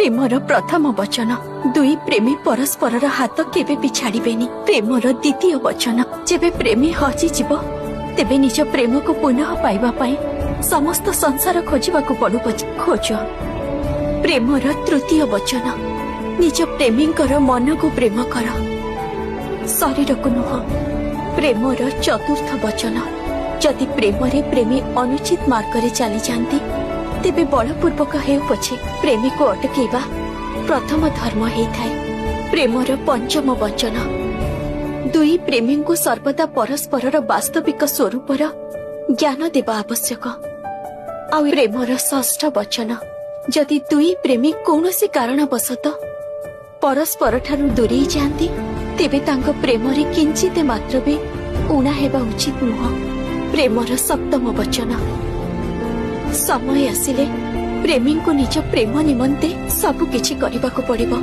Premiere प्रथम वचन दुई प्रेमी परस्पर हाथ केबे भी छाड़िबेनी। प्रेमर द्वितीय वचन जेबे प्रेमी हजि जीव तेबे निज प्रेम को पुनः पाइबा पाई समस्त संसार खोजिबा को पड़ू खोज। प्रेमर तृतीय वचन निज प्रेमी मन को प्रेम कर शरीर को नुह। प्रेमर चतुर्थ वचन जदि प्रेमरे प्रेमी अनुचित मार्ग रे चली जाती तेबे बलपूर्वक हे पछे प्रेमी को अटकेबा प्रथम धर्म हेइथाय। प्रेमर पंचम वचन दुई प्रेमी को सर्वदा परस्पर वास्तविक स्वरूपर ज्ञान देवा आवश्यक। आ प्रेमर षष्ठ वचन जदि दुई प्रेमी कौनसी कारणवशत परस्पर ठारू दूरे जाती तेबे तांको प्रेमरे किंचित मात्र भी ऊणा हेबा उचित नुह। प्रेमर सप्तम वचन समय आसिले प्रेमी को निज प्रेम निमंते सबु किछि करिबाको पड़िबो।